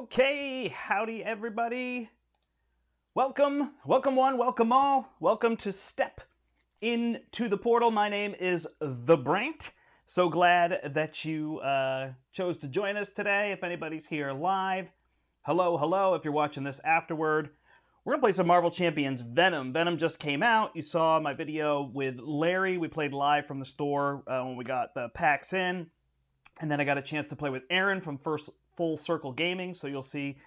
Okay, howdy everybody. Welcome one, welcome all. Welcome to Step Into the Portal. My name is the Brandt. So glad that you chose to join us today. If anybody's here live, hello. If you're watching this afterward, we're gonna play some Marvel Champions Venom. Venom just came out. You saw my video with Larry. We played live from the store when we got the packs in. And then I got a chance to play with Aaron from Full Circle Gaming, so you'll see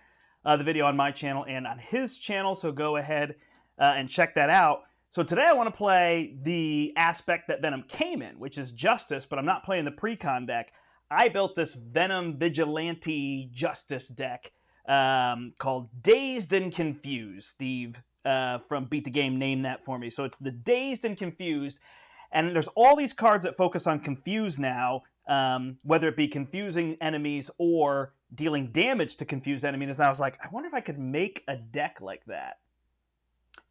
the video on my channel and on his channel, so go ahead and check that out. So today I want to play the aspect that Venom came in, which is Justice, but I'm not playing the pre-con deck. I built this Venom Vigilante Justice deck called Dazed and Confused. Steve from Beat the Game named that for me. So it's the Dazed and Confused, and there's all these cards that focus on Confused now, whether it be confusing enemies or dealing damage to confused enemies. And I was like, I wonder if I could make a deck like that.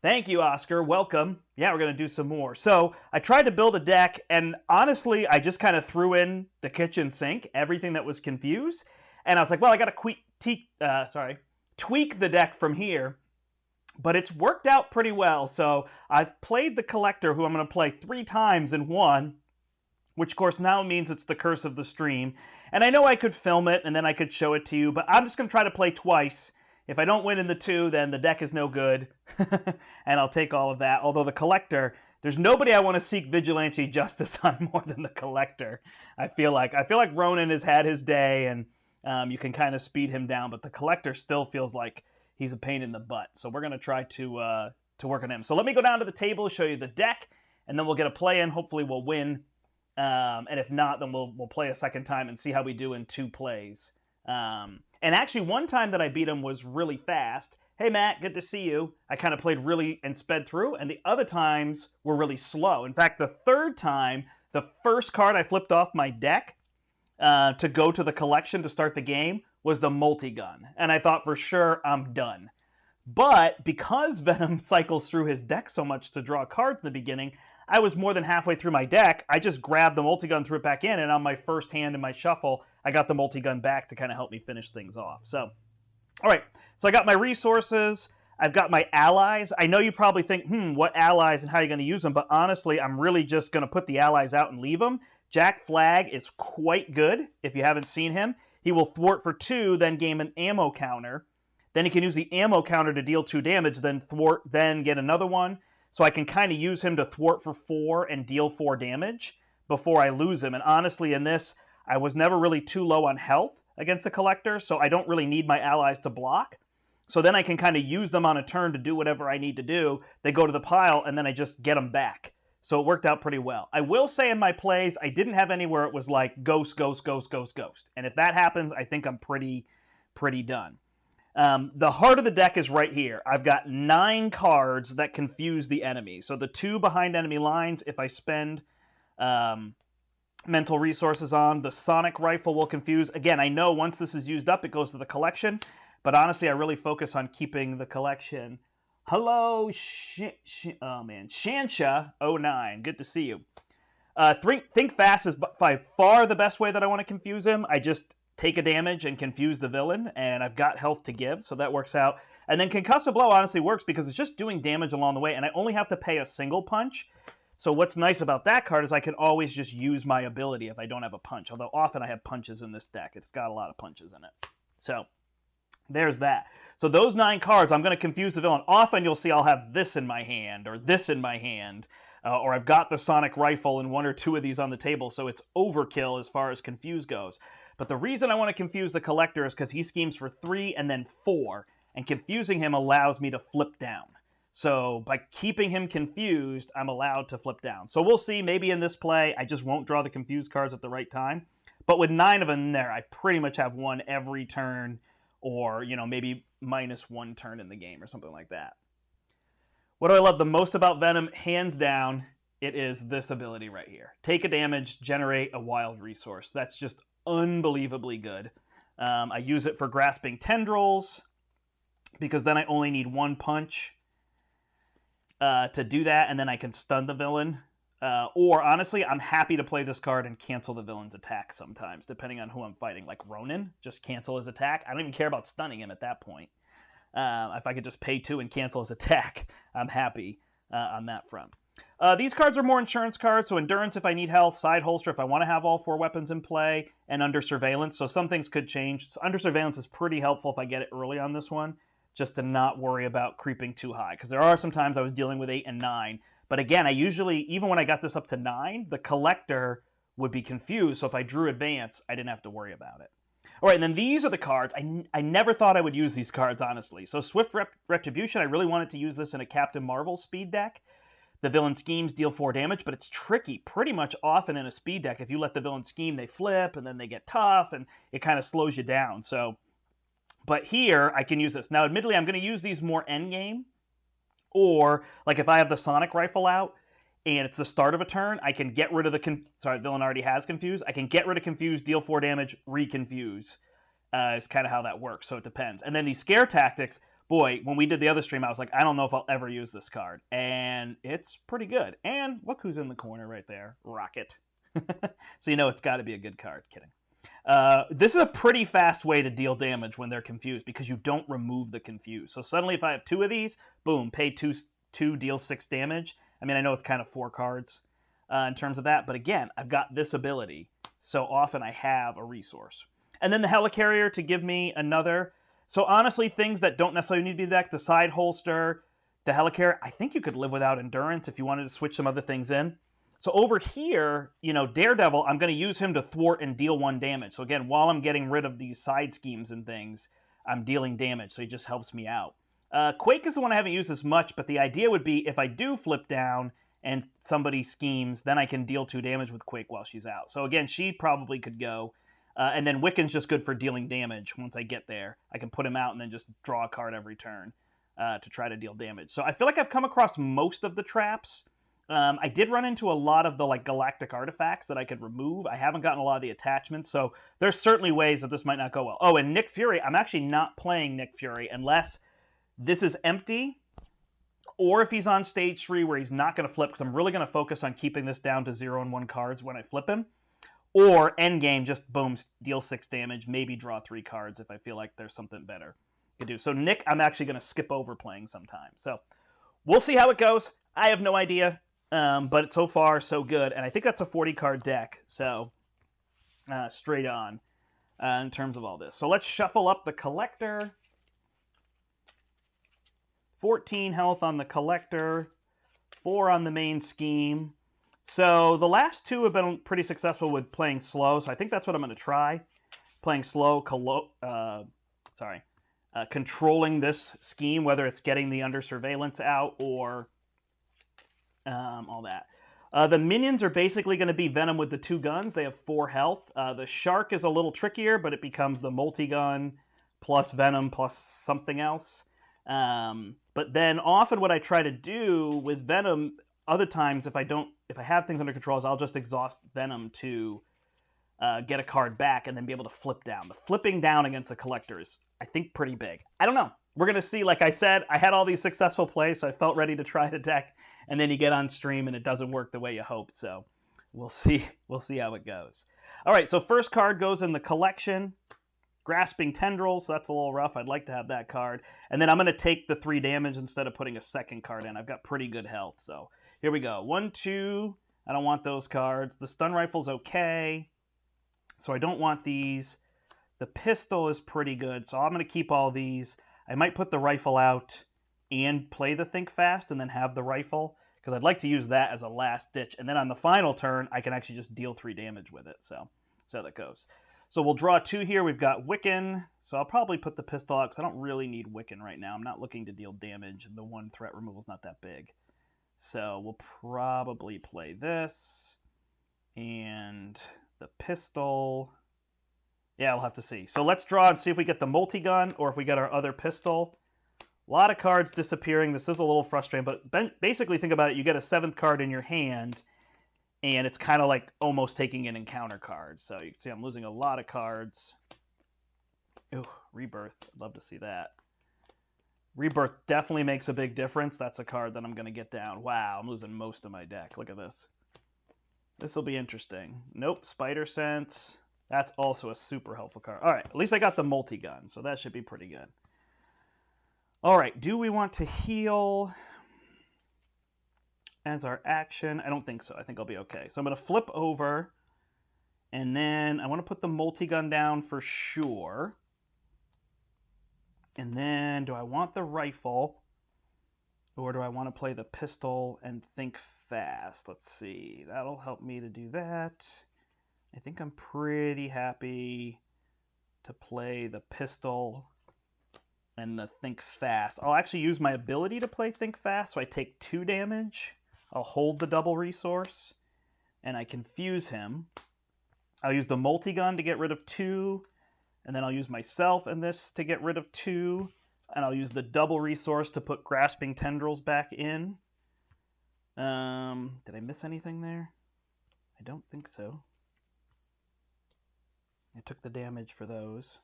Thank you, Oscar. Welcome. Yeah, we're going to do some more. So I tried to build a deck, and honestly, I just kind of threw in the kitchen sink, everything that was confused. And I was like, well, I got to tweak the deck from here. But it's worked out pretty well. So I've played the Collector, who I'm going to play 3 times in one, which of course now means it's the curse of the stream. And I know I could film it and then I could show it to you, but I'm just going to try to play twice. If I don't win in the 2, then the deck is no good, and I'll take all of that. Although the Collector, there's nobody I want to seek Vigilante Justice on more than the Collector. I feel like Ronan has had his day, and you can kind of speed him down, but the Collector still feels like he's a pain in the butt. So we're going to try to work on him. So let me go down to the table, show you the deck, and then we'll get a play in. Hopefully we'll win. And if not, then we'll play a second time and see how we do in 2 plays. And actually, one time that I beat him was really fast. Hey, Matt, good to see you. I kind of played really and sped through, and the other times were really slow. In fact, the 3rd time, the first card I flipped off my deck to go to the collection to start the game was the multi-gun. And I thought for sure I'm done. But because Venom cycles through his deck so much to draw cards in the beginning, I was more than halfway through my deck. I just grabbed the multi-gun, threw it back in, and on my first hand in my shuffle, I got the multi-gun back to kind of help me finish things off. So, all right. So I got my resources. I've got my allies. I know you probably think, what allies and how are you going to use them? But honestly, I'm really just going to put the allies out and leave them. Jack Flag is quite good if you haven't seen him. He will thwart for 2, then gain an ammo counter. Then he can use the ammo counter to deal 2 damage, then thwart, then get another one. So I can kind of use him to thwart for 4 and deal 4 damage before I lose him. And honestly, in this, I was never really too low on health against the Collector, so I don't really need my allies to block. So then I can kind of use them on a turn to do whatever I need to do. They go to the pile, and then I just get them back. So it worked out pretty well. I will say in my plays, I didn't have any where it was like ghost. And if that happens, I think I'm pretty done. The heart of the deck is right here. I've got 9 cards that confuse the enemy. So the 2 behind enemy lines, if I spend mental resources on, the sonic rifle will confuse. Again, I know once this is used up, it goes to the collection. But honestly, I really focus on keeping the collection. Hello, Shansha09. Good to see you. Think fast is by far the best way that I want to confuse him. I just take a damage and confuse the villain, and I've got health to give, so that works out. And then Concussive Blow honestly works because it's just doing damage along the way, and I only have to pay a single punch. So what's nice about that card is I can always just use my ability if I don't have a punch, although often I have punches in this deck. It's got a lot of punches in it. So there's that. So those 9 cards, I'm going to confuse the villain. Often you'll see I'll have this in my hand, or this in my hand, or I've got the sonic rifle and 1 or 2 of these on the table, so it's overkill as far as confuse goes. But the reason I want to confuse the Collector is because he schemes for 3 and then 4, and confusing him allows me to flip down. So by keeping him confused, I'm allowed to flip down. So we'll see. Maybe in this play, I just won't draw the confused cards at the right time. But with 9 of them in there, I pretty much have 1 every turn, or maybe -1 turn in the game or something like that. What do I love the most about Venom? Hands down, it is this ability right here. Take a damage, generate a wild resource. That's just unbelievably good. I use it for grasping tendrils because then I only need 1 punch to do that, and then I can stun the villain Or, honestly, I'm happy to play this card and cancel the villain's attack sometimes, depending on who I'm fighting. Like Ronin, just cancel his attack. I don't even care about stunning him at that point. If I could just pay 2 and cancel his attack, I'm happy on that front. These cards are more insurance cards, so Endurance if I need health, Side Holster if I want to have all 4 weapons in play, and Under Surveillance, so some things could change. Under Surveillance is pretty helpful if I get it early on this one, just to not worry about creeping too high, because there are some times I was dealing with 8 and 9, but again, I usually, even when I got this up to 9, the Collector would be confused, so if I drew Advance, I didn't have to worry about it. All right, and then these are the cards. I never thought I would use these cards, honestly. So Swift Retribution, I really wanted to use this in a Captain Marvel speed deck. The villain schemes deal 4 damage, but it's tricky pretty much often in a speed deck. If you let the villain scheme, they flip, and then they get tough, and it kind of slows you down. So, but here, I can use this. Now, admittedly, I'm going to use these more endgame, or, like, if I have the Sonic Rifle out, and it's the start of a turn, I can get rid of the... Sorry, the villain already has Confuse. I can get rid of Confuse, deal 4 damage, re-confuse. Is kind of how that works, so it depends. And then these Scare Tactics... Boy, when we did the other stream, I was like, I don't know if I'll ever use this card. And it's pretty good. And look who's in the corner right there. Rocket. So you know it's got to be a good card. Kidding. This is a pretty fast way to deal damage when they're confused because you don't remove the confuse. So suddenly if I have 2 of these, boom, pay 2, deal 6 damage. I mean, I know it's kind of 4 cards in terms of that. But again, I've got this ability. So often I have a resource. And then the Helicarrier to give me another... So honestly, things that don't necessarily need to be decked, the Side Holster, the Helicarrier, I think you could live without Endurance if you wanted to switch some other things in. So over here, you know, Daredevil, I'm going to use him to thwart and deal 1 damage. So again, while I'm getting rid of these side schemes and things, I'm dealing damage, so he just helps me out. Quake is the one I haven't used as much, but the idea would be if I do flip down and somebody schemes, then I can deal 2 damage with Quake while she's out. So again, she probably could go. And then Wiccan's just good for dealing damage once I get there. I can put him out and then just draw a card every turn to try to deal damage. So I feel like I've come across most of the traps. I did run into a lot of the like galactic artifacts that I could remove. I haven't gotten a lot of the attachments, so there's certainly ways that this might not go well. Oh, and Nick Fury, I'm actually not playing Nick Fury unless this is empty, or if he's on stage 3 where he's not going to flip, because I'm really going to focus on keeping this down to 0 and 1 cards when I flip him. Or endgame, just boom, deal 6 damage, maybe draw 3 cards if I feel like there's something better to do. So Nick, I'm actually going to skip over playing sometime. So we'll see how it goes. I have no idea, but so far, so good. And I think that's a 40-card deck, so straight on in terms of all this. So let's shuffle up the Collector. 14 health on the Collector, 4 on the main scheme. So the last 2 have been pretty successful with playing slow, so I think that's what I'm going to try. Playing slow, controlling this scheme, whether it's getting the Under Surveillance out or all that. The minions are basically going to be Venom with the 2 guns. They have 4 health. The Shark is a little trickier, but it becomes the multi-gun plus Venom plus something else. But then often what I try to do with Venom... Other times, if I have things under control, I'll just exhaust Venom to get a card back and then be able to flip down. The flipping down against a Collector is, I think, pretty big. I don't know. We're going to see. Like I said, I had all these successful plays, so I felt ready to try the deck. And then you get on stream and it doesn't work the way you hoped. So we'll see. We'll see how it goes. All right, so first card goes in the collection. Grasping Tendrils, so that's a little rough. I'd like to have that card. And then I'm going to take the 3 damage instead of putting a second card in. I've got pretty good health, so... Here we go. 1, 2. I don't want those cards. The Stun Rifle's okay. So I don't want these. The pistol is pretty good, so I'm going to keep all these. I might put the rifle out and play the Think Fast and then have the rifle, because I'd like to use that as a last ditch. And then on the final turn, I can actually just deal 3 damage with it. So that goes. So we'll draw 2 here. We've got Wiccan. So I'll probably put the pistol out, because I don't really need Wiccan right now. I'm not looking to deal damage, and the 1 threat removal is not that big. So we'll probably play this and the pistol. Yeah, we'll have to see. So let's draw and see if we get the multi-gun or if we get our other pistol. A lot of cards disappearing. This is a little frustrating, but basically think about it. You get a 7th card in your hand, and it's kind of like almost taking an encounter card. So you can see I'm losing a lot of cards. Ooh, Rebirth. I'd love to see that. Rebirth definitely makes a big difference. That's a card that I'm going to get down. Wow, I'm losing most of my deck. Look at this. This will be interesting. Nope, Spider Sense. That's also a super helpful card. All right, at least I got the multi-gun, so that should be pretty good. All right, do we want to heal as our action? I don't think so. I think I'll be okay. So I'm going to flip over, and then I want to put the multi-gun down for sure. And then do I want the rifle, or do I want to play the pistol and think fast? Let's see. That'll help me to do that. I think I'm pretty happy to play the pistol and the think fast. I'll actually use my ability to play think fast, so I take 2 damage. I'll hold the double resource, and I confuse him. I'll use the multi-gun to get rid of 2, and then I'll use myself in this to get rid of 2, and I'll use the double resource to put Grasping Tendrils back in. Did I miss anything there? I don't think so. I took the damage for those.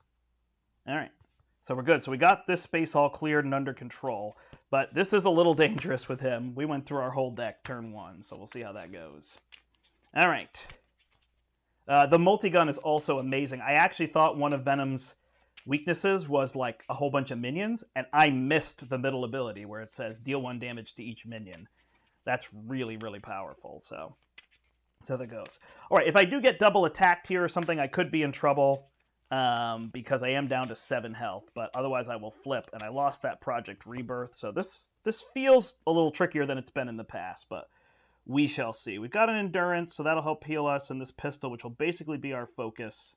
All right, so we're good. So we got this space all cleared and under control, but this is a little dangerous with him. We went through our whole deck turn 1, so we'll see how that goes. All right. The multi-gun is also amazing. I actually thought one of Venom's weaknesses was like a whole bunch of minions, and I missed the middle ability where it says deal 1 damage to each minion. That's really, really powerful, so that goes. All right, if I do get double attacked here or something, I could be in trouble because I am down to 7 health, but otherwise I will flip, and I lost that Project Rebirth, so this feels a little trickier than it's been in the past, but we shall see. We've got an Endurance, so that'll help heal us, and this pistol, which will basically be our focus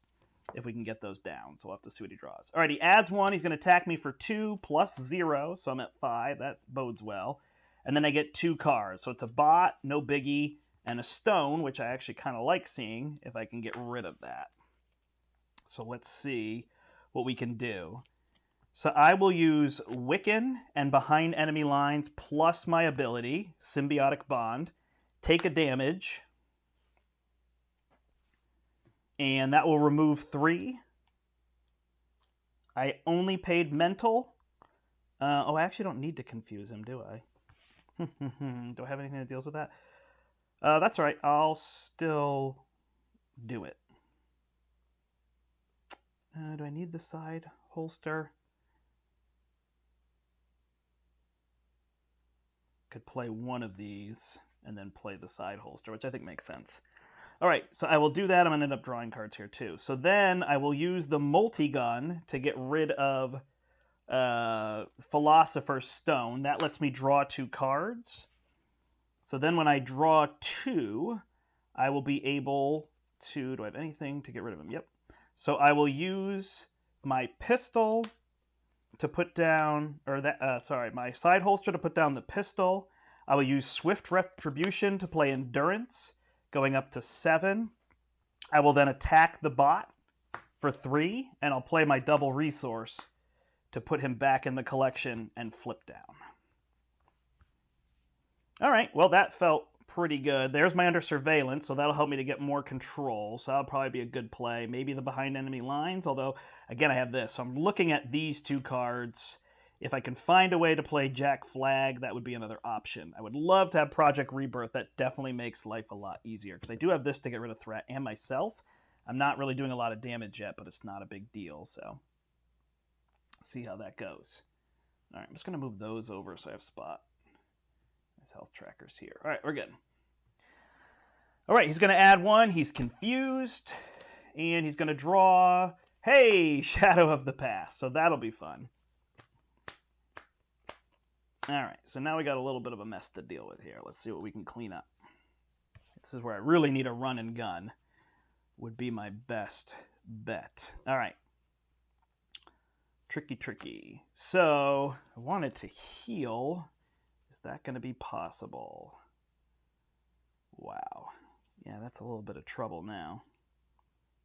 if we can get those down, so we'll have to see what he draws. All right, he adds 1. He's going to attack me for 2 plus 0, so I'm at 5. That bodes well. And then I get 2 cards, so it's a bot, no biggie, and a stone, which I actually kind of like seeing if I can get rid of that. So let's see what we can do. So I will use Wiccan and Behind Enemy Lines plus my ability, Symbiotic Bond, take a damage, and that will remove 3. I only paid Mental. Oh, I actually don't need to confuse him, do I? Do I have anything that deals with that? That's all right. I'll still do it. Do I need the side holster? Could play one of these and then play the side holster, which I think makes sense. All right, so I will do that. I'm going to end up drawing cards here too. So then I will use the multi-gun to get rid of Philosopher's Stone. That lets me draw 2 cards. So then when I draw 2, I will be able to... Do I have anything to get rid of him? Yep. So I will use my pistol to put down... my side holster to put down the pistol. I will use Swift Retribution to play Endurance, going up to 7. I will then attack the bot for 3, and I'll play my double resource to put him back in the collection and flip down. All right, well, that felt pretty good. There's my Under Surveillance, so that'll help me to get more control, so that'll probably be a good play. Maybe the Behind Enemy Lines, although, again, I have this. So I'm looking at these 2 cards. If I can find a way to play Jack Flag, that would be another option. I would love to have Project Rebirth. That definitely makes life a lot easier, because I do have this to get rid of threat and myself. I'm not really doing a lot of damage yet, but it's not a big deal, so see how that goes. All right, I'm just going to move those over so I have spot. His health trackers here. All right, we're good. All right, he's going to add 1. He's confused, and he's going to draw, hey, Shadow of the Past. So that'll be fun. All right, so now we got a little bit of a mess to deal with here. Let's see what we can clean up. This is where I really need a run and gun. Would be my best bet. All right. Tricky. So I wanted to heal. Is that going to be possible? Wow. Yeah, that's a little bit of trouble now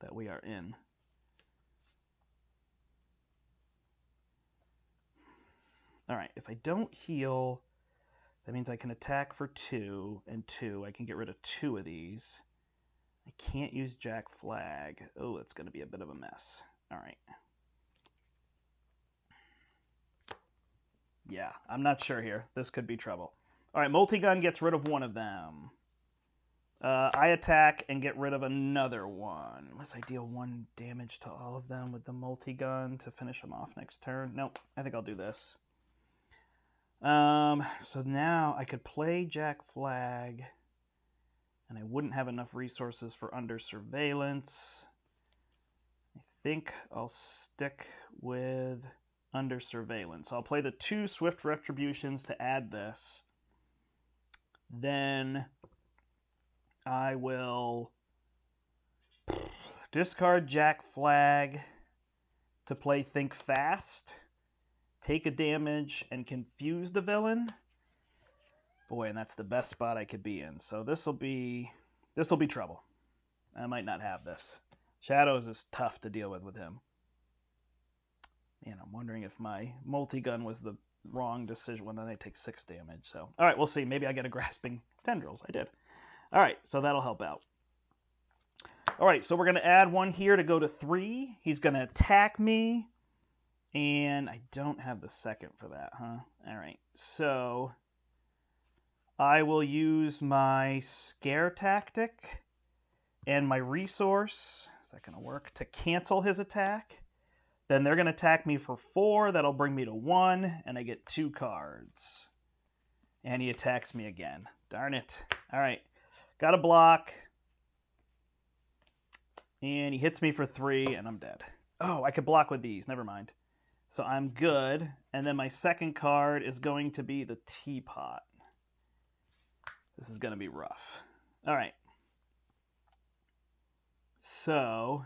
that we are in. All right, if I don't heal, that means I can attack for 2 and 2. I can get rid of 2 of these. I can't use Jack Flag. Oh, it's going to be a bit of a mess. All right. Yeah, I'm not sure here. This could be trouble. All right, multi-gun gets rid of 1 of them. I attack and get rid of another one. Unless I deal 1 damage to all of them with the multi-gun to finish them off next turn. Nope, I think I'll do this. So now I could play Jack Flag, and I wouldn't have enough resources for under surveillance. I think I'll stick with under surveillance. So I'll play the 2 Swift Retributions to add this. Then I will discard Jack Flag to play Think Fast, take a damage, and confuse the villain. Boy, and that's the best spot I could be in. So this'll be trouble. I might not have this. Shadows is tough to deal with him. Man, I'm wondering if my multi-gun was the wrong decision. Well, then I take 6 damage. So, all right, we'll see. Maybe I get a Grasping Tendrils. I did. All right, so that'll help out. All right, so we're going to add 1 here to go to 3. He's going to attack me, and I don't have the second for that, huh? All right, so I will use my Scare Tactic and my Resource. Is that going to work? To cancel his attack. Then they're going to attack me for 4. That'll bring me to 1, and I get 2 cards. And he attacks me again. Darn it. All right. Got a block. And he hits me for 3, and I'm dead. Oh, I could block with these. Never mind. So I'm good. And then my second card is going to be the Teapot. This is going to be rough. All right. So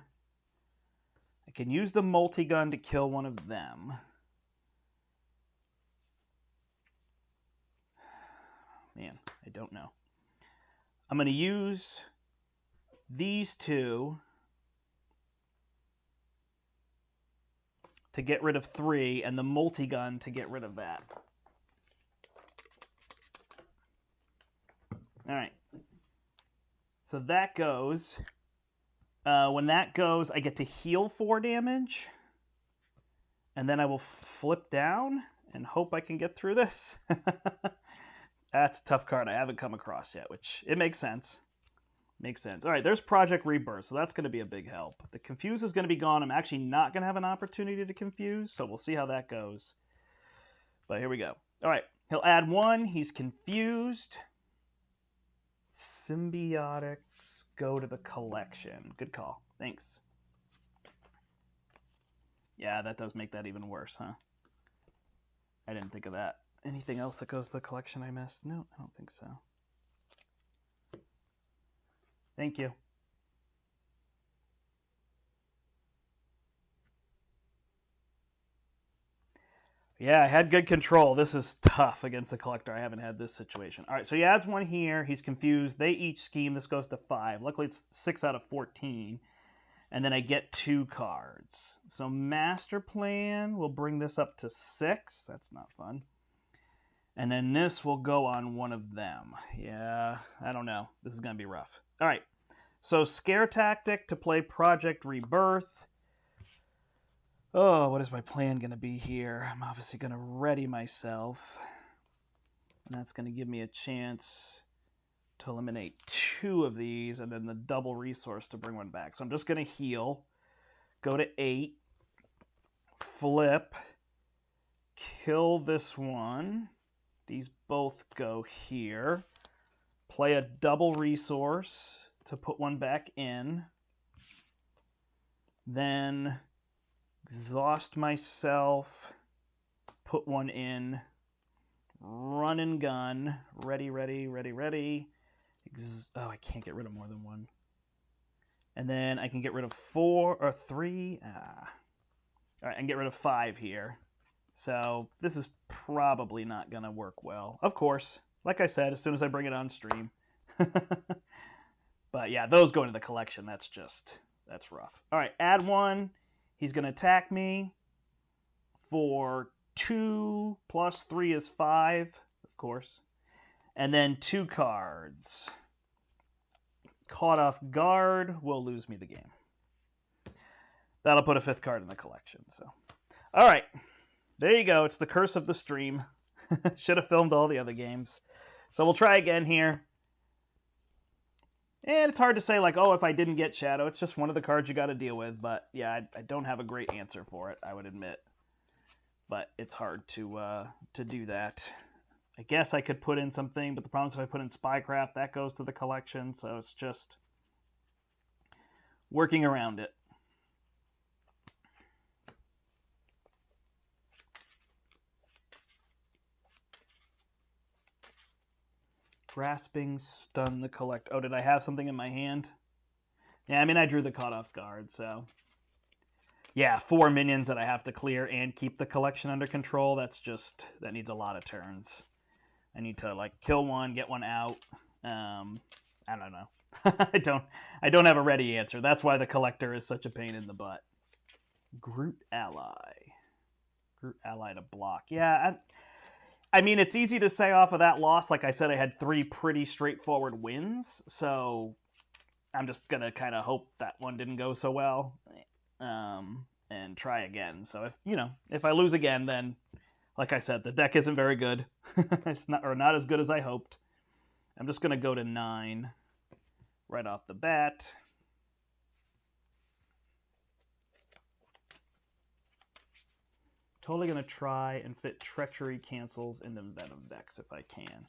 I can use the multi-gun to kill one of them. Man, I don't know. I'm going to use these 2 to get rid of 3 and the multi-gun to get rid of that. All right. So that goes. When that goes, I get to heal 4 damage. And then I will flip down and hope I can get through this. That's a tough card I haven't come across yet, which it makes sense. Makes sense. All right, there's Project Rebirth, so that's going to be a big help. The Confuse is going to be gone. I'm actually not going to have an opportunity to confuse, so we'll see how that goes. But here we go. All right, he'll add 1. He's confused. Symbiotics go to the collection. Good call. Thanks. Yeah, that does make that even worse, huh? I didn't think of that. Anything else that goes to the collection I missed? No, I don't think so. Thank you. Yeah, I had good control. This is tough against the collector. I haven't had this situation. All right, so he adds 1 here. He's confused. They each scheme. This goes to 5. Luckily, it's 6 out of 14. And then I get 2 cards. So Master Plan will bring this up to 6. That's not fun. And then this will go on one of them. Yeah, I don't know. This is going to be rough. All right, so Scare Tactic to play Project Rebirth. Oh, what is my plan going to be here? I'm obviously going to ready myself. And that's going to give me a chance to eliminate 2 of these and then the double resource to bring 1 back. So I'm just going to heal. Go to 8. Flip. Kill this one. These both go here. Play a double resource to put 1 back in. Then exhaust myself, put 1 in, run and gun, ready, ready, ready, ready. Oh, I can't get rid of more than 1. And then I can get rid of 4 or 3. All right, I can get rid of 5 here. So this is probably not going to work well. Of course, like I said, as soon as I bring it on stream. But yeah, those go into the collection. That's rough. All right, add 1. He's going to attack me for 2 plus 3 is 5, of course. And then 2 cards. Caught off guard will lose me the game. That'll put a 5th card in the collection. So, all right. There you go. It's the curse of the stream. Should have filmed all the other games. So we'll try again here. And it's hard to say, like, oh, if I didn't get Shadow, it's just one of the cards you got to deal with. But yeah, I don't have a great answer for it, I would admit. But it's hard to do that. I guess I could put in something, but the problem is if I put in Spycraft, that goes to the collection. So it's just working around it. Grasping, stun the collect. Oh, did I have something in my hand? Yeah, I mean, I drew the caught off guard, so. Yeah, 4 minions that I have to clear and keep the collection under control. That's just, that needs a lot of turns. I need to, like, kill one, get one out. I don't know. I don't have a ready answer. That's why the collector is such a pain in the butt. Groot ally. Groot ally to block. Yeah, I mean, it's easy to say off of that loss. Like I said, I had 3 pretty straightforward wins, so I'm just going to kind of hope that one didn't go so well and try again. So if I lose again, then, like I said, the deck isn't very good. It's not as good as I hoped. I'm just going to go to 9 right off the bat. Totally going to try and fit Treachery cancels into Venom decks if I can.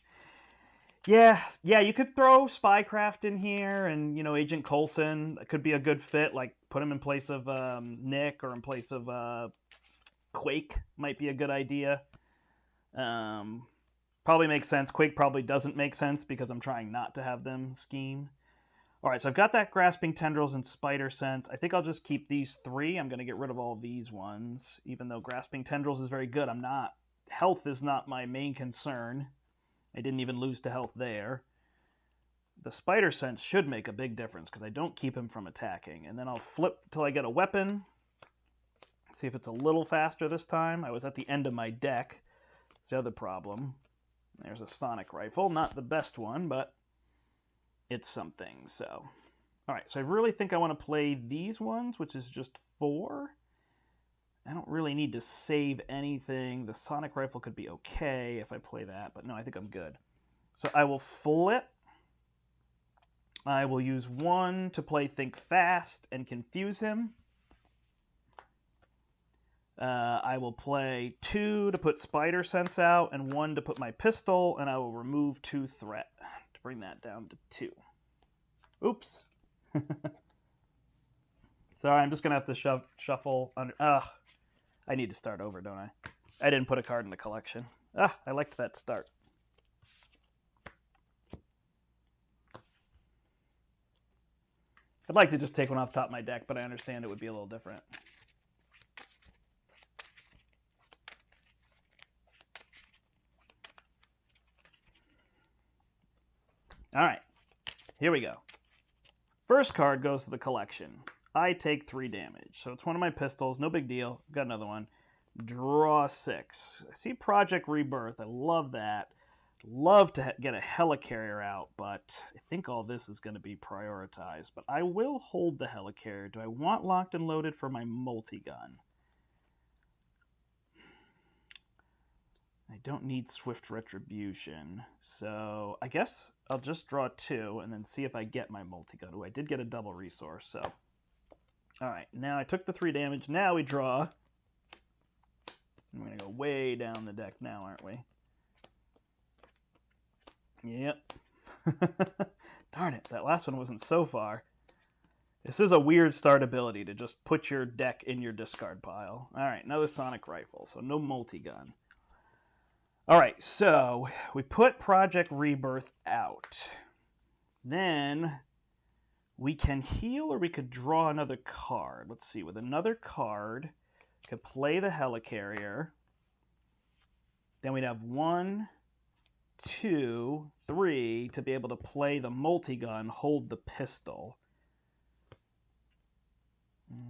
Yeah, you could throw Spycraft in here and, Agent Coulson. It could be a good fit, like put him in place of Nick or in place of Quake might be a good idea. Probably makes sense. Quake probably doesn't make sense because I'm trying not to have them scheme. All right, so I've got that Grasping Tendrils and Spider Sense. I think I'll just keep these 3. I'm going to get rid of all these ones, even though Grasping Tendrils is very good. Health is not my main concern. I didn't even lose to health there. The Spider Sense should make a big difference because I don't keep him from attacking. And then I'll flip till I get a weapon. See if it's a little faster this time. I was at the end of my deck. That's the other problem. There's a Sonic Rifle. Not the best one, but it's something. So, all right, so I really think I want to play these ones, which is just 4. I don't really need to save anything. The Sonic Rifle could be okay if I play that, but no, I think I'm good. So I will flip. I will use 1 to play Think Fast and confuse him. I will play 2 to put Spider Sense out and 1 to put my pistol, and I will remove 2 threat to bring that down to 2. Oops. Sorry, I'm just going to have to shuffle under. I need to start over, don't I? I didn't put a card in the collection. I liked that start. I'd like to just take one off the top of my deck, but I understand it would be a little different. All right, here we go. First card goes to the collection. I take 3 damage. So it's one of my pistols. No big deal. Got another one. Draw 6. I see Project Rebirth. I love that. Love to get a helicarrier out, but I think all this is going to be prioritized. But I will hold the helicarrier. Do I want locked and loaded for my multi-gun? I don't need Swift Retribution, so I guess I'll just draw 2 and then see if I get my multi-gun. Oh, I did get a double resource, so. All right, now I took the 3 damage. Now we draw. We're going to go way down the deck now, aren't we? Yep. Darn it, that last one wasn't so far. This is a weird start ability to just put your deck in your discard pile. All right, another Sonic Rifle, so no multi-gun. All right, so we put Project Rebirth out. Then we can heal or we could draw another card. Let's see, with another card, could play the helicarrier. Then we'd have 1, 2, 3 to be able to play the multi-gun, hold the pistol.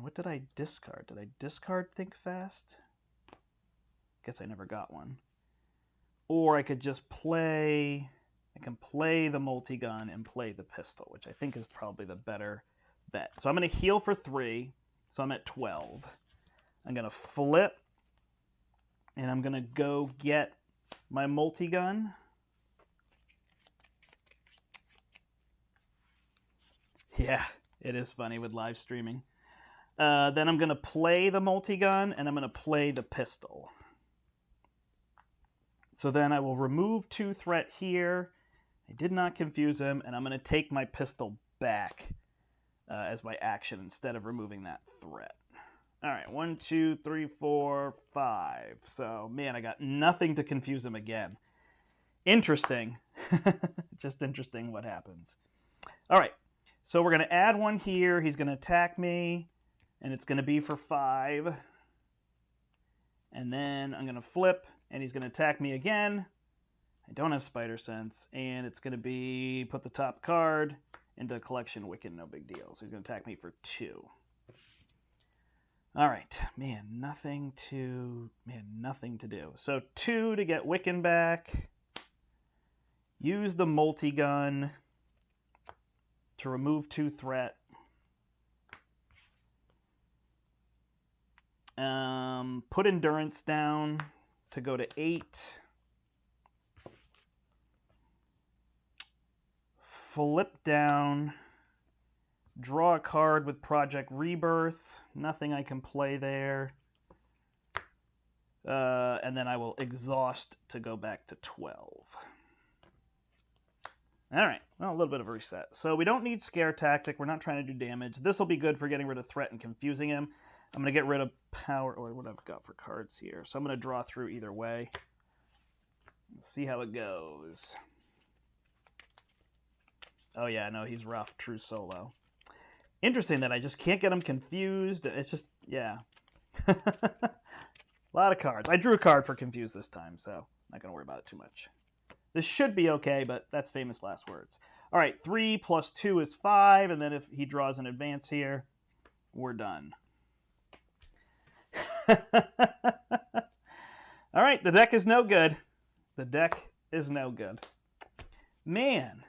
What did I discard? Did I discard Think Fast? Guess I never got one. Or I could just play, I can play the multi-gun and play the pistol, which I think is probably the better bet. So I'm going to heal for 3, so I'm at 12. I'm going to flip, and I'm going to go get my multi-gun. Yeah, it is funny with live streaming. Then I'm going to play the multi-gun, and I'm going to play the pistol. So then I will remove 2 threat here. I did not confuse him, and I'm going to take my pistol back as my action instead of removing that threat. All right, 1, 2, 3, 4, 5. So, man, I got nothing to confuse him again. Interesting. Just interesting what happens. All right, so we're going to add 1 here. He's going to attack me, and it's going to be for 5. And then I'm going to flip, and he's going to attack me again. I don't have Spider Sense, and it's going to be put the top card into collection Wiccan, no big deal. So he's going to attack me for 2. All right, man, nothing to do. So 2 to get Wiccan back. Use the multi-gun to remove 2 threat. Put endurance down to go to 8. Flip down. Draw a card with Project Rebirth. Nothing I can play there. And then I will exhaust to go back to 12. All right, well, a little bit of a reset. So we don't need Scare Tactic. We're not trying to do damage. This will be good for getting rid of threat and confusing him. I'm going to get rid of power, or what I've got for cards here. So I'm going to draw through either way. Let's see how it goes. Oh yeah, no, he's rough, true solo. Interesting that I just can't get him confused. It's just, yeah. A lot of cards. I drew a card for confused this time, so I'm not going to worry about it too much. This should be okay, but that's famous last words. All right, 3 plus 2 is 5, and then if he draws an advance here, we're done. All right, the deck is no good. The deck is no good. Man,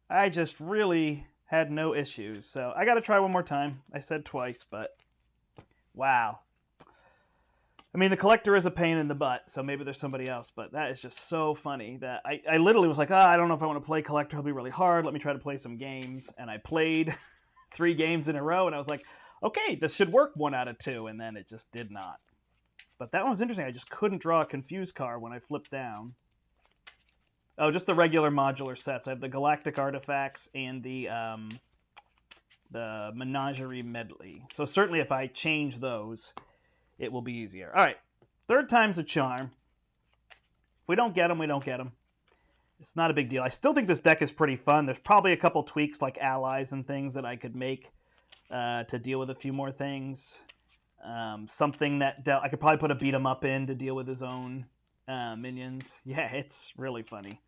I just really had no issues. So I got to try one more time. I said twice, but wow. I mean, the collector is a pain in the butt, so maybe there's somebody else, but that is just so funny that I literally was like, I don't know if I want to play collector. It'll be really hard. Let me try to play some games. And I played 3 games in a row, and I was like, okay, this should work 1 out of 2, and then it just did not. But that one was interesting. I just couldn't draw a confused card when I flipped down. Oh, just the regular modular sets. I have the Galactic Artifacts and the Menagerie Medley. So certainly if I change those, it will be easier. All right, 3rd time's a charm. If we don't get them, we don't get them. It's not a big deal. I still think this deck is pretty fun. There's probably a couple tweaks like allies and things that I could make to deal with a few more things. Something that I could probably put a beat 'em up in to deal with his own minions. Yeah, it's really funny.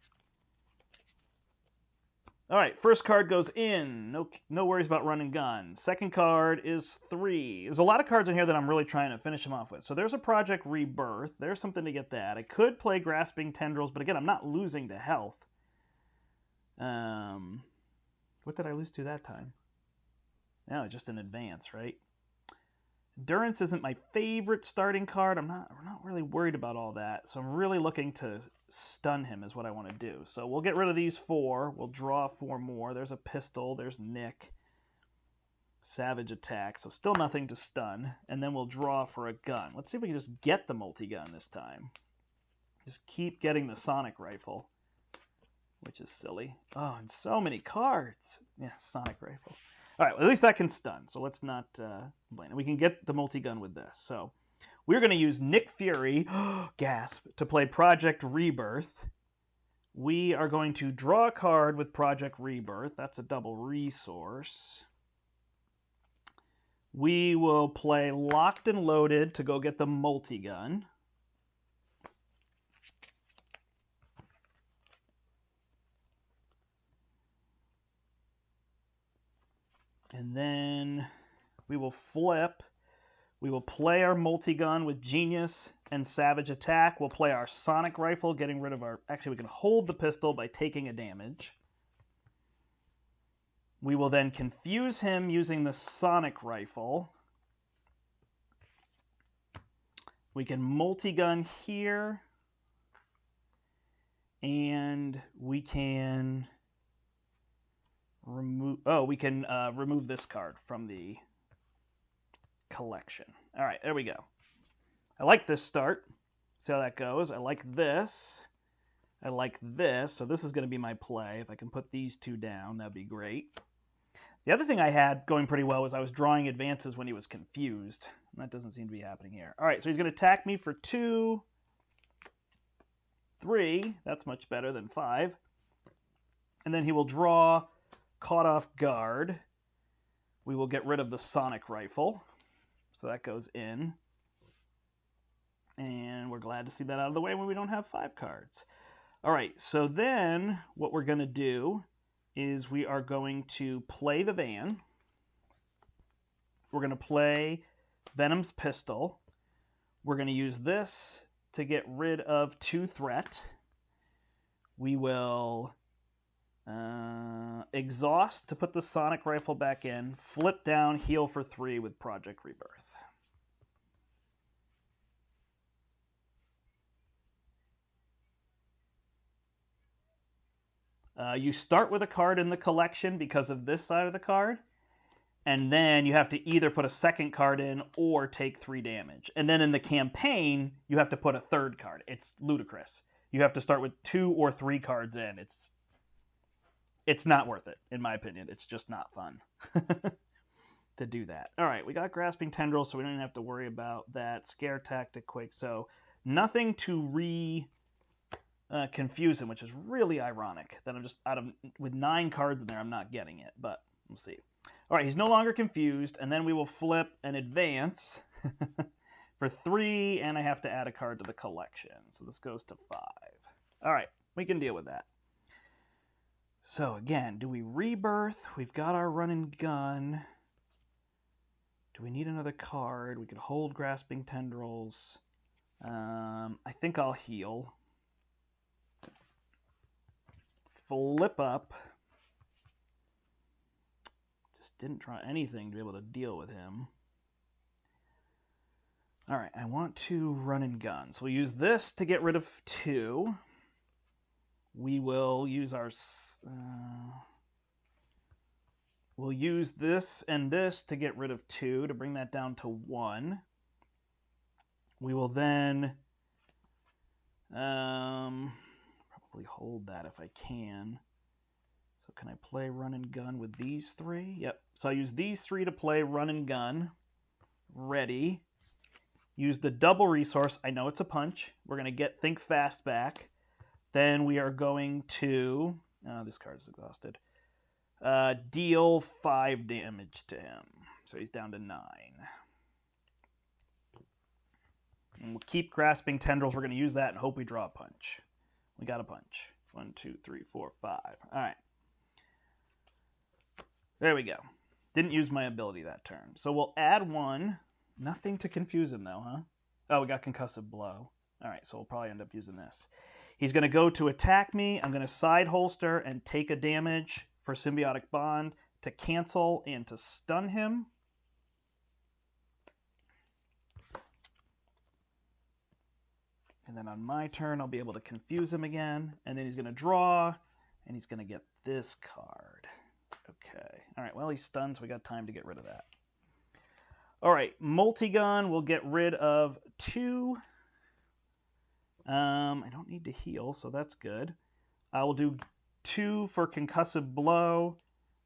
All right, first card goes in. No worries about run and gun. Second card is 3. There's a lot of cards in here that I'm really trying to finish him off with. So there's a Project Rebirth. There's something to get that. I could play Grasping Tendrils, but again, I'm not losing to health. What did I lose to that time? No, just an advance, right? Endurance isn't my favorite starting card. I'm not really worried about all that. So I'm really looking to stun him is what I want to do. So we'll get rid of these 4. We'll draw 4 more. There's a pistol. There's Nick. Savage attack. So still nothing to stun. And then we'll draw for a gun. Let's see if we can just get the multi-gun this time. Just keep getting the sonic rifle, which is silly. Oh, and so many cards. Yeah, sonic rifle. All right, well, at least that can stun, so let's not complain. We can get the multi-gun with this. So we're going to use Nick Fury, gasp, to play Project Rebirth. We are going to draw a card with Project Rebirth. That's a double resource. We will play Locked and Loaded to go get the multi-gun. And then we will flip. We will play our multi-gun with Genius and Savage Attack. We'll play our Sonic Rifle, getting rid of our... Actually, we can hold the pistol by taking a damage. We will then confuse him using the Sonic Rifle. We can multi-gun here. And we can remove... Oh, we can remove this card from the collection. All right, there we go. I like this start. See how that goes. I like this. I like this. So this is going to be my play. If I can put these two down, that'd be great. The other thing I had going pretty well was I was drawing advances when he was confused. And that doesn't seem to be happening here. All right, so he's going to attack me for 2, 3. That's much better than 5. And then he will draw Caught Off Guard. We will get rid of the sonic rifle. So that goes in. And we're glad to see that out of the way when we don't have 5 cards. All right, so then what we're going to do is we are going to play the van. We're going to play Venom's pistol. We're going to use this to get rid of 2 threat. We will exhaust to put the sonic rifle back in. Flip down, heal for 3 with Project Rebirth. You start with a card in the collection because of this side of the card, and then you have to either put a second card in or take 3 damage. And then in the campaign, you have to put a third card. It's ludicrous. You have to start with 2 or 3 cards in. It's not worth it, in my opinion. It's just not fun to do that. All right, we got Grasping Tendrils, so we don't even have to worry about that. Scare Tactic, Quake, so nothing to confuse him, which is really ironic that I'm just with 9 cards in there, I'm not getting it, but we'll see. All right, he's no longer confused, and then we will flip and advance for 3, and I have to add a card to the collection. So this goes to 5. All right, we can deal with that. So again, do we rebirth? We've got our run and gun. Do we need another card? We could hold Grasping Tendrils. I think I'll heal. Flip up. Just didn't try anything to be able to deal with him. All right, I want to run and gun. So we'll use this to get rid of 2. We will use our... we'll use this and this to get rid of 2, to bring that down to 1. We will then... probably hold that if I can. So can I play run and gun with these 3? Yep. So I use these 3 to play run and gun. Ready. Use the double resource. I know it's a punch. We're going to get Think Fast back. Then we are going to... this card is exhausted. Deal 5 damage to him. So he's down to 9. And we'll keep Grasping Tendrils. We're going to use that and hope we draw a punch. We got a punch. 1, 2, 3, 4, 5. All right. There we go. Didn't use my ability that turn. So we'll add 1. Nothing to confuse him, though, huh? Oh, we got Concussive Blow. All right, so we'll probably end up using this. He's going to go to attack me. I'm going to side holster and take a damage for Symbiotic Bond to cancel and to stun him. And then on my turn, I'll be able to confuse him again. And then he's going to draw, and he's going to get this card. Okay. All right, well, he's stunned, so we got time to get rid of that. All right, Multigun will get rid of 2. I don't need to heal, so that's good. I will do 2 for Concussive Blow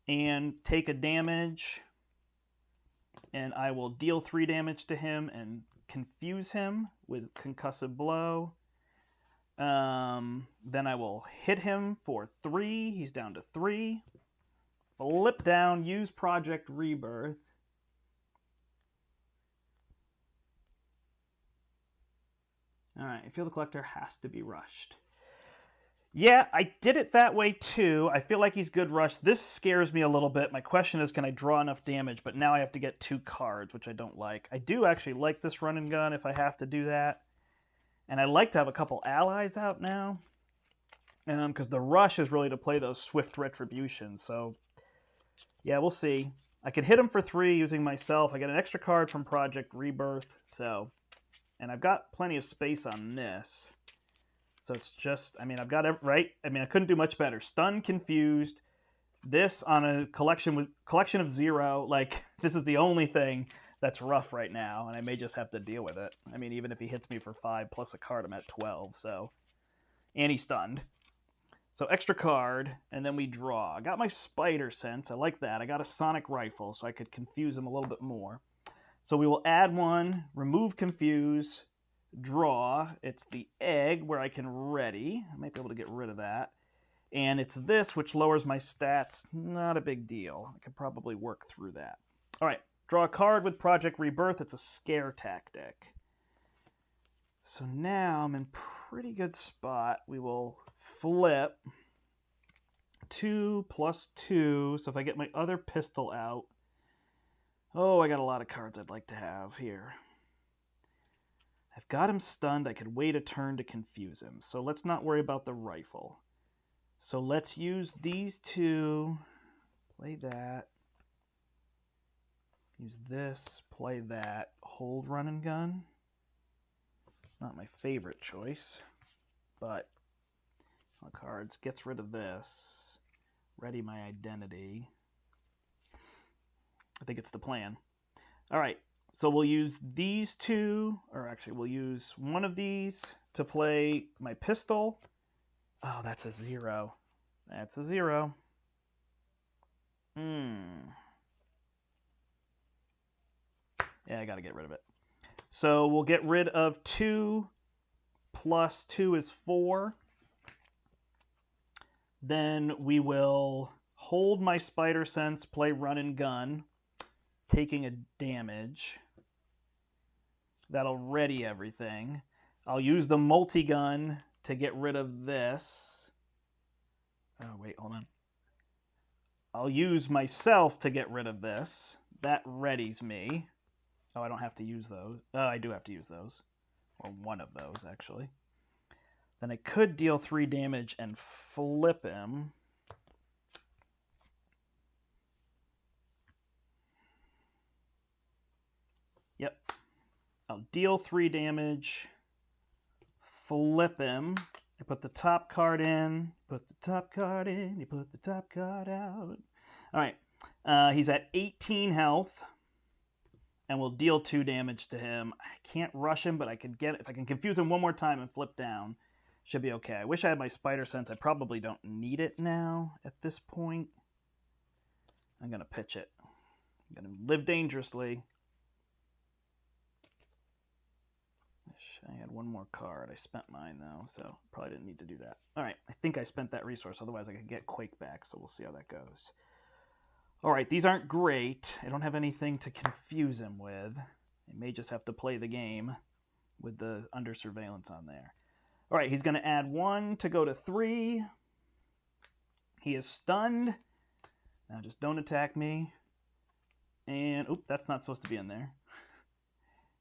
and take a damage. And I will deal 3 damage to him and confuse him with Concussive Blow. Then I will hit him for 3. He's down to 3. Flip down, use Project Rebirth. All right, I feel the collector has to be rushed. Yeah, I did it that way too. I feel like he's good rushed. This scares me a little bit. My question is, can I draw enough damage? But now I have to get 2 cards, which I don't like. I do actually like this run and gun if I have to do that. And I like to have a couple allies out now. Because the rush is really to play those swift retributions. So, yeah, we'll see. I could hit him for 3 using myself. I get an extra card from Project Rebirth. So, and I've got plenty of space on this. So it's just, I mean, I've got it right. I mean, I couldn't do much better. Stun, confused, this on a collection of 0, like, this is the only thing that's rough right now, and I may just have to deal with it. I mean, even if he hits me for 5 plus a card, I'm at 12, so... And he's stunned. So extra card, and then we draw. I got my spider sense. I like that. I got a sonic rifle, so I could confuse him a little bit more. So we will add 1, remove confuse, draw. It's the egg where I can ready. I might be able to get rid of that. And it's this, which lowers my stats. Not a big deal. I could probably work through that. All right, draw a card with Project Rebirth. It's a scare tactic. So now I'm in pretty good spot. We will flip 2 plus 2. So if I get my other pistol out, oh, I got a lot of cards I'd like to have here. I've got him stunned. I could wait a turn to confuse him. So let's not worry about the rifle. So let's use these 2. Play that. Use this. Play that. Hold run and gun. Not my favorite choice, but cards. Gets rid of this. Ready my identity. I think it's the plan. All right, so we'll use these 2, or actually we'll use one of these to play my pistol. Oh, that's a 0. That's a 0. Yeah, I got to get rid of it. So we'll get rid of 2 plus 2 is 4. Then we will hold my spider sense, play run and gun, taking a damage. That'll ready everything. I'll use the multi-gun to get rid of this. Oh, wait, hold on. I'll use myself to get rid of this. That readies me. Oh, I don't have to use those. I do have to use those. Or one of those, actually. Then I could deal 3 damage and flip him. Yep. I'll deal 3 damage, flip him. I put the top card in, put the top card in, you put the top card out. All right. He's at 18 health. And we'll deal 2 damage to him. I can't rush him, but I can get, if I can confuse him one more time and flip down, should be okay. I wish I had my spider sense. I probably don't need it now at this point. I'm going to pitch it. I'm going to live dangerously. I had one more card. I spent mine, though, so probably didn't need to do that. All right, I think I spent that resource. Otherwise, I could get Quake back, so we'll see how that goes. All right, these aren't great. I don't have anything to confuse him with. I may just have to play the game with the under surveillance on there. All right, he's going to add 1 to go to 3. He is stunned. Now just don't attack me. And, oop, that's not supposed to be in there.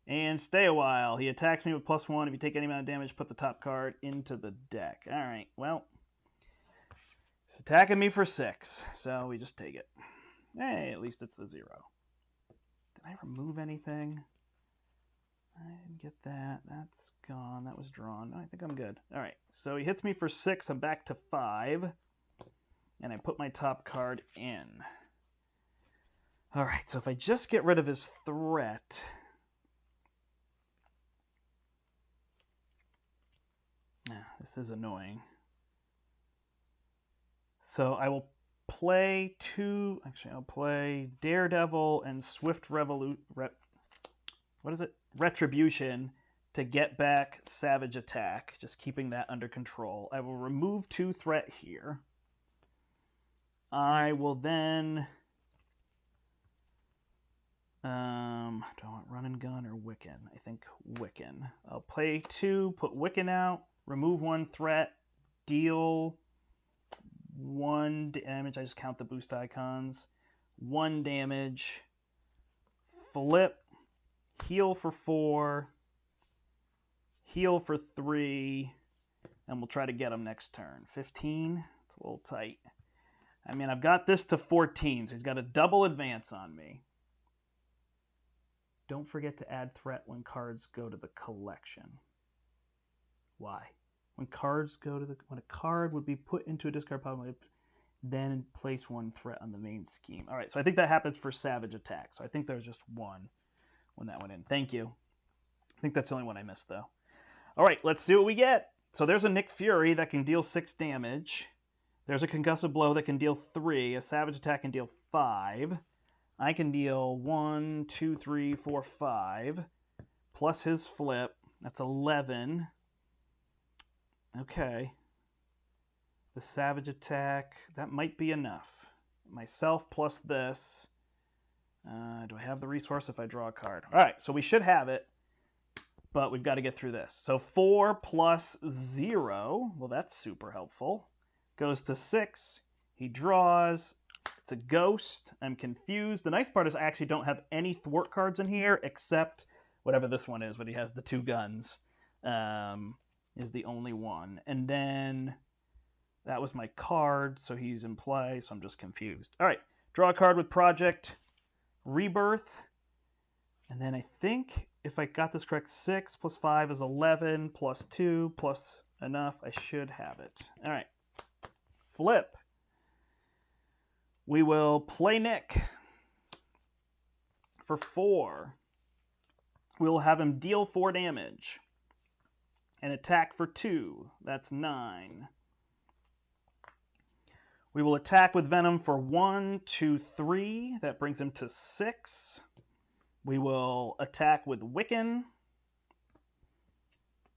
And stay a while. He attacks me with +1. If you take any amount of damage, put the top card into the deck. All right, well, he's attacking me for 6, so we just take it. Hey, at least it's the 0. Did I remove anything? I didn't get that. That's gone. That was drawn. I think I'm good. All right, so he hits me for 6. I'm back to 5. And I put my top card in. All right, so if I just get rid of his threat... this is annoying. So I will play 2... Actually, I'll play Daredevil and Swift Retribution to get back Savage Attack, just keeping that under control. I will remove 2 threat here. I will then... do I want Run and Gun or Wiccan? I think Wiccan. I'll play 2, put Wiccan out, remove 1 threat, deal 1 damage. I just count the boost icons. 1 damage, flip, heal for 4, heal for 3, and we'll try to get him next turn. 15, it's a little tight. I mean, I've got this to 14, so he's got a double advance on me. Don't forget to add threat when cards go to the collection. Why? When cards go to the... When a card would be put into a discard pile, then place 1 threat on the main scheme. All right, so I think that happens for Savage Attack. So I think there's just 1 when that went in. Thank you. I think that's the only one I missed, though. All right, let's see what we get. So there's a Nick Fury that can deal 6 damage. There's a Concussive Blow that can deal 3. A Savage Attack can deal 5. I can deal 1, 2, 3, 4, 5. Plus his flip. That's 11. Okay. The Savage Attack, that might be enough. Myself plus this. Do I have the resource if I draw a card? All right, so we should have it, but we've got to get through this. So 4 plus 0, well, that's super helpful. Goes to 6. He draws. It's a ghost. I'm confused. The nice part is I actually don't have any thwart cards in here except whatever this one is, but he has the 2 guns. Is the only one. And then that was my card, so he's in play, so I'm just confused. All right, draw a card with Project Rebirth. And then I think, if I got this correct, 6 plus 5 is 11, plus 2, plus enough. I should have it. All right, flip. We will play Nick for 4. We will have him deal 4 damage. And attack for 2. That's 9. We will attack with Venom for 1, 2, 3. That brings him to 6. We will attack with Wiccan.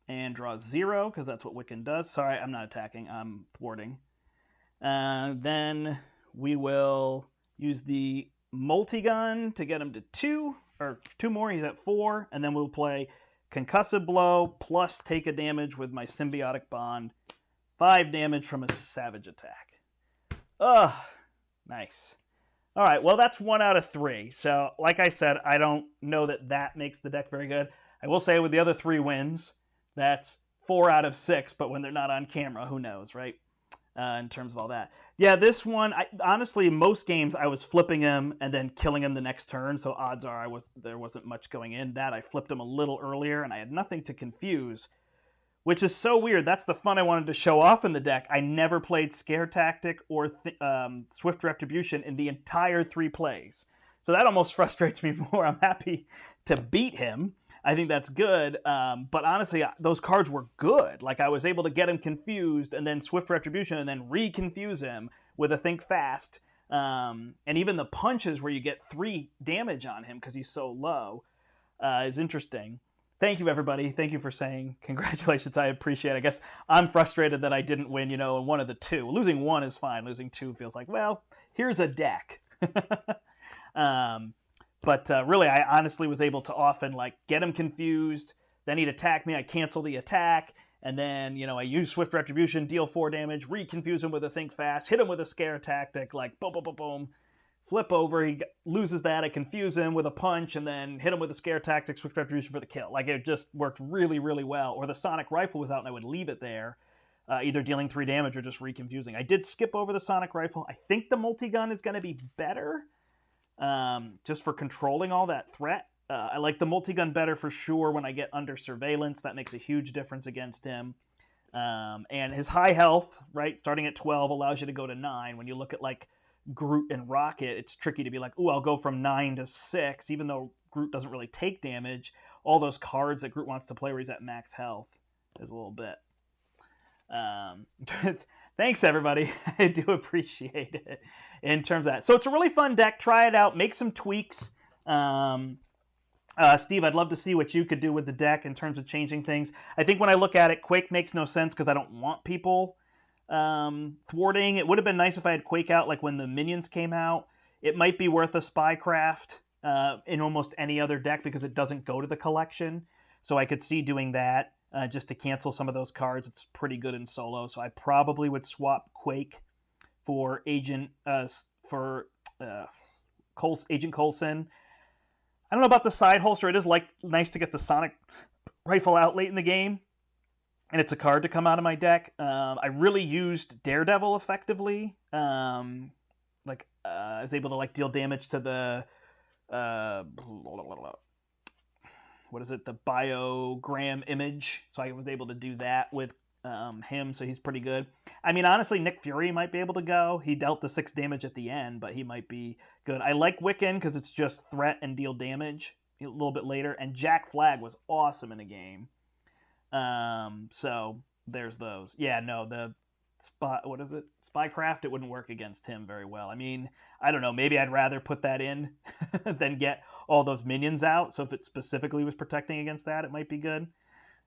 And draw 0, because that's what Wiccan does. Sorry, I'm not attacking. I'm thwarting. Then we will use the multi-gun to get him to 2. Or 2 more, he's at 4. And then we'll play Concussive Blow plus take a damage with my Symbiotic Bond. 5 damage from a Savage Attack. Ugh, nice. All right, well, that's 1 out of 3. So, like I said, I don't know that that makes the deck very good. I will say with the other 3 wins, that's 4 out of 6, but when they're not on camera, who knows, right? In terms of all that. Yeah, this one, honestly, most games I was flipping him and then killing him the next turn, so odds are there wasn't much going in. That I flipped him a little earlier, and I had nothing to confuse, which is so weird. That's the fun I wanted to show off in the deck. I never played Scare Tactic or Swift Retribution in the entire 3 plays. So that almost frustrates me more. I'm happy to beat him. I think that's good, but honestly, those cards were good. Like, I was able to get him confused, and then Swift Retribution, and then re-confuse him with a Think Fast. And even the punches where you get 3 damage on him because he's so low is interesting. Thank you, everybody. Thank you for saying congratulations. I appreciate it. I guess I'm frustrated that I didn't win, in one of the 2. Losing 1 is fine. Losing 2 feels like, well, here's a deck. But really, I honestly was able to often get him confused. Then he'd attack me. I cancel the attack. And then, I use Swift Retribution, deal 4 damage, re-confuse him with a Think Fast, hit him with a Scare Tactic, boom, boom, boom, boom. Flip over. He loses that. I confuse him with a punch and then hit him with a Scare Tactic, Swift Retribution for the kill. It just worked really, really well. Or the Sonic Rifle was out and I would leave it there, either dealing 3 damage or just re-confusing. I did skip over the Sonic Rifle. I think the multi-gun is going to be better. Just for controlling all that threat. I like the multi-gun better for sure when I get under surveillance. That makes a huge difference against him. And his high health, right, starting at 12 allows you to go to 9. When you look at Groot and Rocket, it's tricky to be like, ooh, I'll go from 9 to 6, even though Groot doesn't really take damage. All those cards that Groot wants to play where he's at max health is a little bit. Thanks, everybody. I do appreciate it in terms of that. So it's a really fun deck. Try it out. Make some tweaks. Steve, I'd love to see what you could do with the deck in terms of changing things. I think when I look at it, Quake makes no sense because I don't want people thwarting. It would have been nice if I had Quake out when the minions came out. It might be worth a Spycraft in almost any other deck because it doesn't go to the collection. So I could see doing that. Just to cancel some of those cards. It's pretty good in solo, so I probably would swap Quake for Agent Coulson. I don't know about the side holster. It is nice to get the Sonic Rifle out late in the game, and it's a card to come out of my deck. I really used Daredevil effectively. I was able to deal damage to the what is it? The biogram image. So I was able to do that with him, so he's pretty good. I mean, honestly, Nick Fury might be able to go. He dealt the 6 damage at the end, but he might be good. I like Wiccan because it's just threat and deal damage a little bit later. And Jack Flag was awesome in a game. So there's those. Yeah, no, the what is it? Spycraft, it wouldn't work against him very well. I mean, I don't know. Maybe I'd rather put that in than get all those minions out. So if it specifically was protecting against that, it might be good.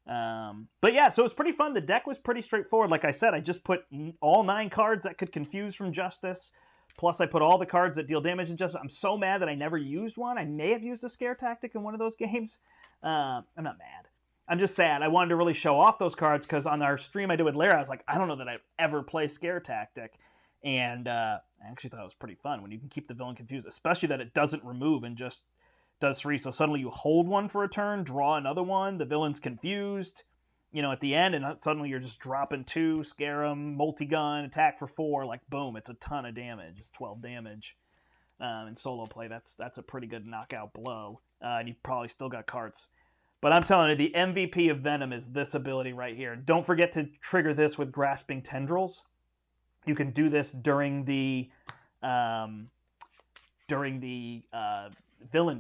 But yeah, so it was pretty fun. The deck was pretty straightforward. Like I said, I just put all 9 cards that could confuse from Justice. Plus, I put all the cards that deal damage in Justice. I'm so mad that I never used one. I may have used a scare tactic in one of those games. I'm not mad. I'm just sad. I wanted to really show off those cards because on our stream I did with Lara, I was like, I don't know that I'd ever play Scare Tactic. And I actually thought it was pretty fun when you can keep the villain confused, especially that it doesn't remove and just does 3. So suddenly you hold one for a turn, draw another one, the villain's confused, you know, at the end, and suddenly you're just dropping 2, scare them, multi-gun, attack for 4, like boom, it's a ton of damage. It's 12 damage. In solo play, that's a pretty good knockout blow. And you probably still got cards. But I'm telling you, the MVP of Venom is this ability right here. Don't forget to trigger this with Grasping Tendrils. You can do this during the villain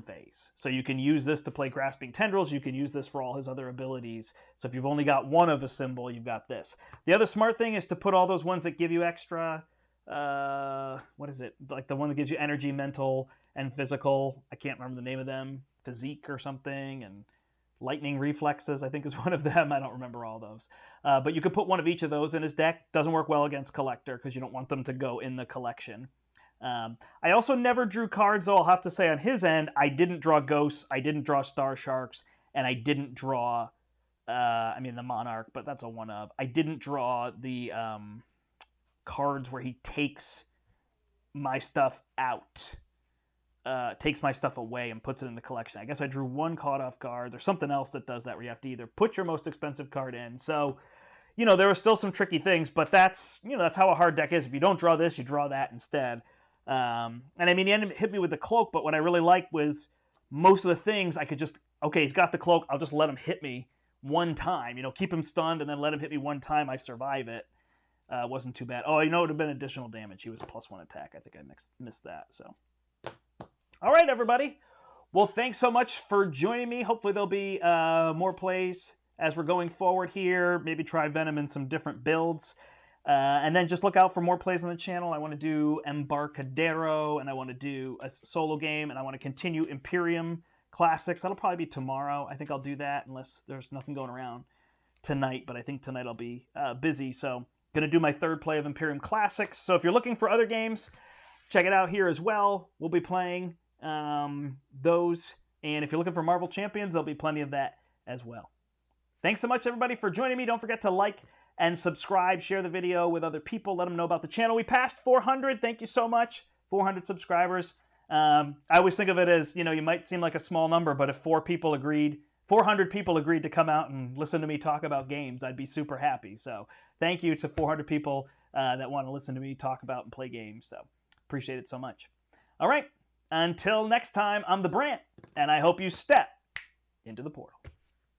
phase. So you can use this to play Grasping Tendrils. You can use this for all his other abilities. So if you've only got one of a symbol, you've got this. The other smart thing is to put all those ones that give you extra, what is it? Like the one that gives you energy, mental, and physical. I can't remember the name of them. Physique or something, and lightning reflexes, I think, is one of them. I don't remember all those. But you could put one of each of those in his deck. Doesn't work well against Collector because you don't want them to go in the collection. I also never drew cards, though. I'll have to say on his end, I didn't draw Ghosts, I didn't draw Star Sharks, and I didn't draw, the Monarch, but that's a one-of. I didn't draw the cards where he takes my stuff out. Takes my stuff away and puts it in the collection. I guess I drew one caught off guard. There's something else that does that where you have to either put your most expensive card in. So, you know, there are still some tricky things, but that's how a hard deck is. If you don't draw this, you draw that instead. And I mean, he hit me with the cloak, but what I really liked was most of the things I could just, okay, he's got the cloak. I'll just let him hit me one time, you know, keep him stunned and then let him hit me one time. I survive it. Wasn't too bad. Oh, you know, it would have been additional damage. He was +1 attack. I think I missed that. So. All right, everybody. Well, thanks so much for joining me. Hopefully there'll be more plays as we're going forward here. Maybe try Venom in some different builds. And then just look out for more plays on the channel. I want to do Embarcadero, and I want to do a solo game, and I want to continue Imperium Classics. That'll probably be tomorrow. I think I'll do that unless there's nothing going around tonight. But I think tonight I'll be busy. So going to do my 3rd play of Imperium Classics. So if you're looking for other games, check it out here as well. We'll be playing those, and if you're looking for Marvel Champions, there'll be plenty of that as well. Thanks so much, everybody, for joining me. Don't forget to like and subscribe, share the video with other people, let them know about the channel. We passed 400. Thank you so much. 400 subscribers. I always think of it as, you know, you might seem like a small number, but if 400 people agreed to come out and listen to me talk about games, I'd be super happy. So thank you to 400 people that want to listen to me talk about and play games. So appreciate it so much. All right. Until next time, I'm the Brandt, and I hope you step into the portal.